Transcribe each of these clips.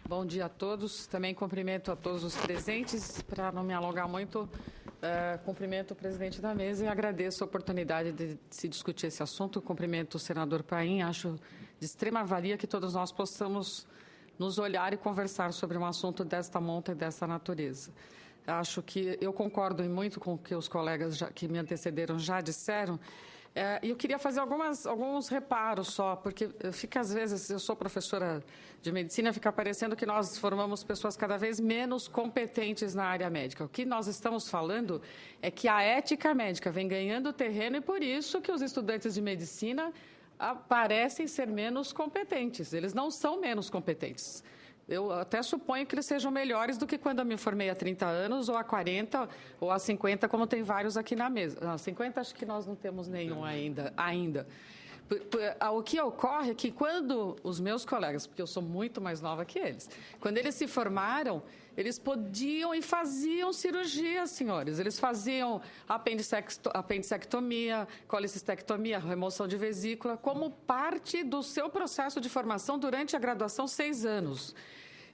Bom dia a todos. Também cumprimento a todos os presentes. Para não me alongar muito, cumprimento o presidente da mesa e agradeço a oportunidade de se discutir esse assunto. Cumprimento o senador Paim. Acho de extrema valia que todos nós possamos nos olhar e conversar sobre um assunto desta monta e desta natureza. Acho que eu concordo muito com o que os colegas que me antecederam já disseram. E eu queria fazer alguns reparos só, porque fica, às vezes, eu sou professora de medicina, fica parecendo que nós formamos pessoas cada vez menos competentes na área médica. O que nós estamos falando é que a ética médica vem ganhando terreno e por isso que os estudantes de medicina parecem ser menos competentes. Eles não são menos competentes. Eu até suponho que eles sejam melhores do que quando eu me formei há 30 anos, ou há 40, ou há 50, como tem vários aqui na mesa. Não, 50 acho que nós não temos nenhum ainda. O que ocorre é que quando os meus colegas, porque eu sou muito mais nova que eles, quando eles se formaram, eles podiam e faziam cirurgia, senhores. Eles faziam apendicectomia, colicistectomia, remoção de vesícula, como parte do seu processo de formação durante a graduação, 6 anos.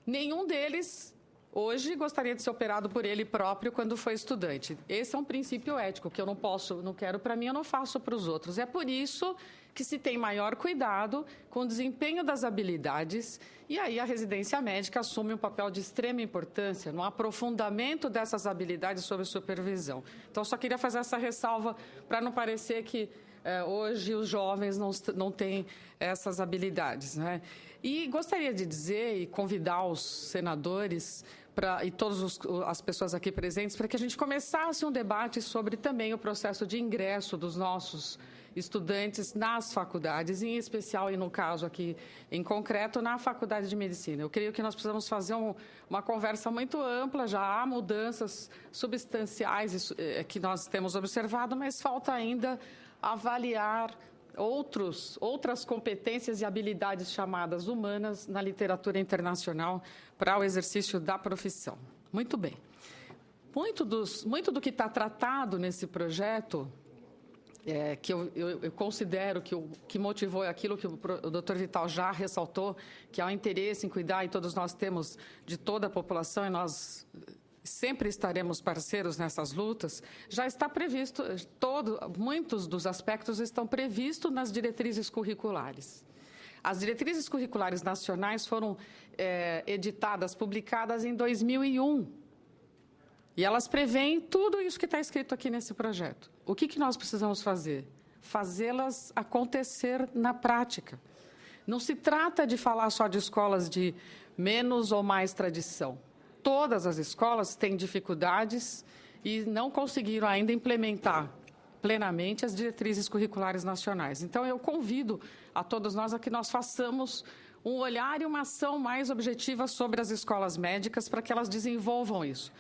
Nenhum deles hoje gostaria de ser operado por ele próprio quando foi estudante. Esse é um princípio ético que eu não quero para mim, eu não faço para os outros. É por isso que se tem maior cuidado com o desempenho das habilidades e aí a residência médica assume um papel de extrema importância no aprofundamento dessas habilidades sob supervisão. Então, só queria fazer essa ressalva para não parecer que hoje os jovens não têm essas habilidades, né? E gostaria de dizer e convidar os senadores e todas as pessoas aqui presentes para que a gente começasse um debate sobre também o processo de ingresso dos nossos estudantes nas faculdades, em especial e no caso aqui em concreto na Faculdade de Medicina. Eu creio que nós precisamos fazer uma conversa muito ampla, já há mudanças substanciais que nós temos observado, mas falta ainda avaliar outras competências e habilidades chamadas humanas na literatura internacional para o exercício da profissão. Muito bem. Muito do que está tratado nesse projeto, que eu considero que motivou aquilo que o Dr. Vital já ressaltou, que há um interesse em cuidar, e todos nós temos, de toda a população, e nós sempre estaremos parceiros nessas lutas, já está previsto, muitos dos aspectos estão previstos nas diretrizes curriculares. As diretrizes curriculares nacionais foram editadas, publicadas em 2001, e elas prevêem tudo isso que está escrito aqui nesse projeto. O que nós precisamos fazer? Fazê-las acontecer na prática. Não se trata de falar só de escolas de menos ou mais tradição. Todas as escolas têm dificuldades e não conseguiram ainda implementar plenamente as diretrizes curriculares nacionais. Então, eu convido a todos nós a que nós façamos um olhar e uma ação mais objetiva sobre as escolas médicas para que elas desenvolvam isso.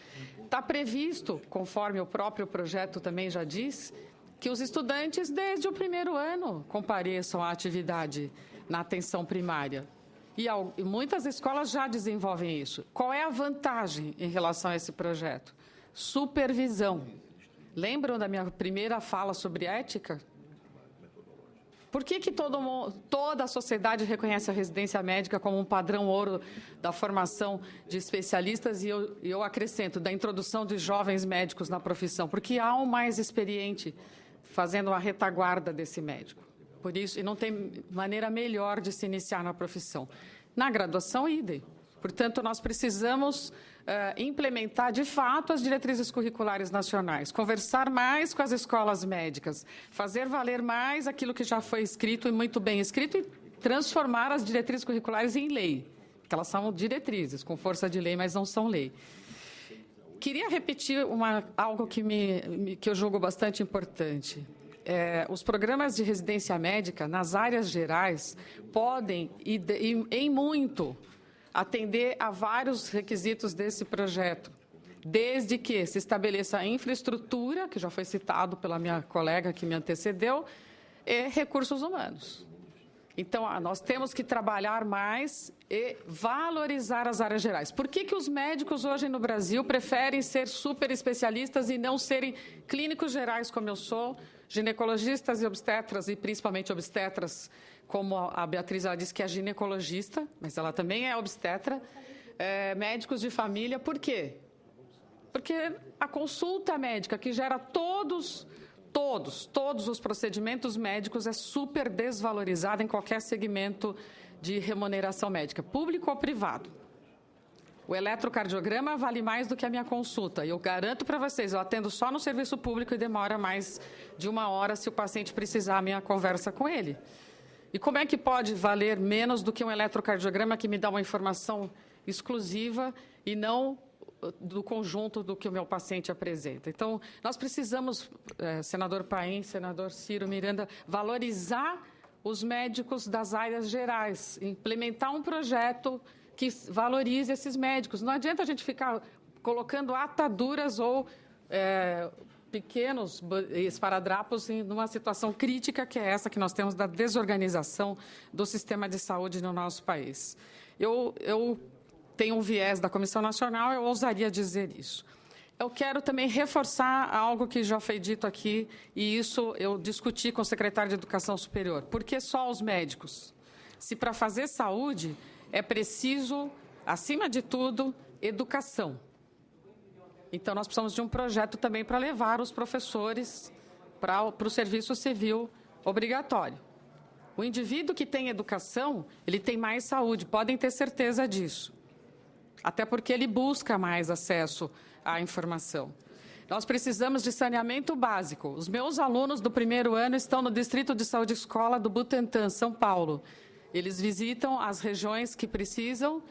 Está previsto, conforme o próprio projeto também já diz, que os estudantes, desde o primeiro ano, compareçam à atividade na atenção primária. E muitas escolas já desenvolvem isso. Qual é a vantagem em relação a esse projeto? Supervisão. Lembram da minha primeira fala sobre ética? Por que toda a sociedade reconhece a residência médica como um padrão ouro da formação de especialistas e eu acrescento, da introdução de jovens médicos na profissão? Porque há um mais experiente fazendo a retaguarda desse médico. Por isso, e não tem maneira melhor de se iniciar na profissão. Na graduação, idem. Portanto, nós precisamos implementar, de fato, as diretrizes curriculares nacionais, conversar mais com as escolas médicas, fazer valer mais aquilo que já foi escrito e muito bem escrito e transformar as diretrizes curriculares em lei, porque elas são diretrizes, com força de lei, mas não são lei. Queria repetir algo que eu julgo bastante importante. Os programas de residência médica, nas áreas gerais, podem, em muito, atender a vários requisitos desse projeto, desde que se estabeleça a infraestrutura, que já foi citado pela minha colega que me antecedeu, e recursos humanos. Então, nós temos que trabalhar mais e valorizar as áreas gerais. Por que os médicos hoje no Brasil preferem ser super especialistas e não serem clínicos gerais, como eu sou, ginecologistas e obstetras, e principalmente obstetras, como a Beatriz ela disse que é ginecologista, mas ela também é obstetra, médicos de família. Por quê? Porque a consulta médica, que gera todos os procedimentos médicos, é super desvalorizada em qualquer segmento de remuneração médica, público ou privado. O eletrocardiograma vale mais do que a minha consulta. E eu garanto para vocês, eu atendo só no serviço público e demora mais de 1 hora se o paciente precisar a minha conversa com ele. E como é que pode valer menos do que um eletrocardiograma que me dá uma informação exclusiva e não do conjunto do que o meu paciente apresenta? Então, nós precisamos, senador Paim, senador Ciro Miranda, valorizar os médicos das áreas gerais, implementar um projeto que valorize esses médicos. Não adianta a gente ficar colocando ataduras ou pequenos esparadrapos numa situação crítica que é essa que nós temos da desorganização do sistema de saúde no nosso país. Eu tenho um viés da Comissão Nacional, eu ousaria dizer isso. Eu quero também reforçar algo que já foi dito aqui, e isso eu discuti com o secretário de Educação Superior. Por que só os médicos? Se para fazer saúde é preciso, acima de tudo, educação. Então, nós precisamos de um projeto também para levar os professores para o serviço civil obrigatório. O indivíduo que tem educação, ele tem mais saúde, podem ter certeza disso. Até porque ele busca mais acesso à informação. Nós precisamos de saneamento básico. Os meus alunos do 1º ano estão no Distrito de Saúde Escola do Butantã, São Paulo. Eles visitam as regiões que precisam,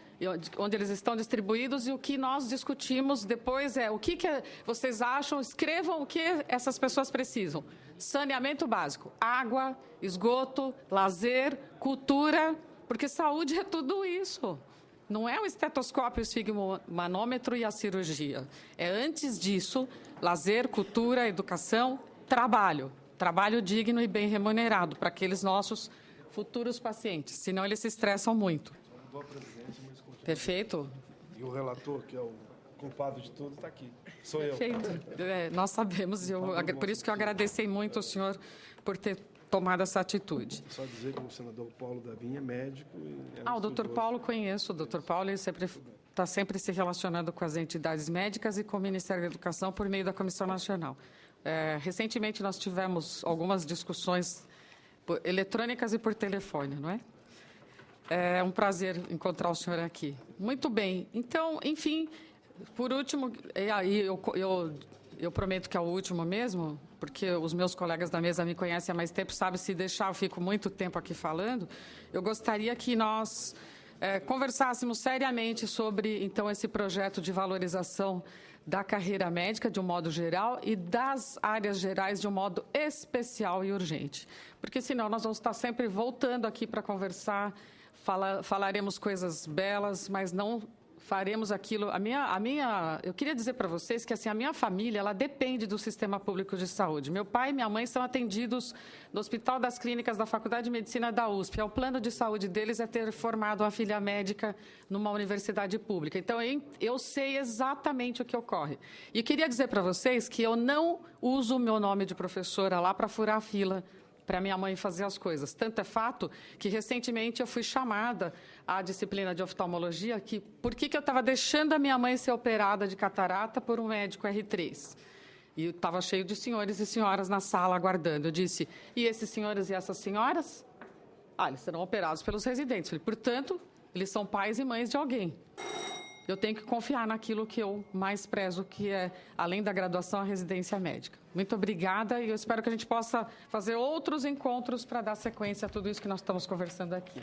onde eles estão distribuídos, e o que nós discutimos depois é o que vocês acham, escrevam o que essas pessoas precisam. Saneamento básico, água, esgoto, lazer, cultura, porque saúde é tudo isso. Não é o estetoscópio, o esfigmomanômetro e a cirurgia. É, antes disso, lazer, cultura, educação, trabalho. Trabalho digno e bem remunerado para aqueles nossos futuros pacientes, senão eles se estressam muito. Perfeito. E o relator, que é o culpado de tudo, está aqui. Sou Perfeito. eu. Nós sabemos, por isso que eu agradeci muito ao senhor por ter tomado essa atitude. Só dizer que o senador Paulo Davim é médico. O doutor Paulo conheço. O doutor Paulo está sempre se relacionando com as entidades médicas e com o Ministério da Educação por meio da Comissão Nacional. Recentemente, nós tivemos algumas discussões eletrônicas e por telefone, não é? É um prazer encontrar o senhor aqui. Muito bem. Então, enfim, por último, eu prometo que é o último mesmo, porque os meus colegas da mesa me conhecem há mais tempo, sabem, se deixar eu fico muito tempo aqui falando. Eu gostaria que nós conversássemos seriamente sobre, então, esse projeto de valorização da carreira médica, de um modo geral, e das áreas gerais, de um modo especial e urgente. Porque, senão, nós vamos estar sempre voltando aqui para conversar, falaremos coisas belas, mas não faremos aquilo. Eu queria dizer para vocês que, assim, a minha família, ela depende do sistema público de saúde. Meu pai e minha mãe são atendidos no Hospital das Clínicas da Faculdade de Medicina da USP. O plano de saúde deles é ter formado uma filha médica numa universidade pública. Então, eu sei exatamente o que ocorre. E queria dizer para vocês que eu não uso o meu nome de professora lá para furar a fila para minha mãe fazer as coisas. Tanto é fato que, recentemente, eu fui chamada à disciplina de oftalmologia, por que eu estava deixando a minha mãe ser operada de catarata por um médico R3. E estava cheio de senhores e senhoras na sala aguardando. Eu disse, e esses senhores e essas senhoras? Eles serão operados pelos residentes. Portanto, eles são pais e mães de alguém. Eu tenho que confiar naquilo que eu mais prezo, que é, além da graduação, a residência médica. Muito obrigada e eu espero que a gente possa fazer outros encontros para dar sequência a tudo isso que nós estamos conversando aqui.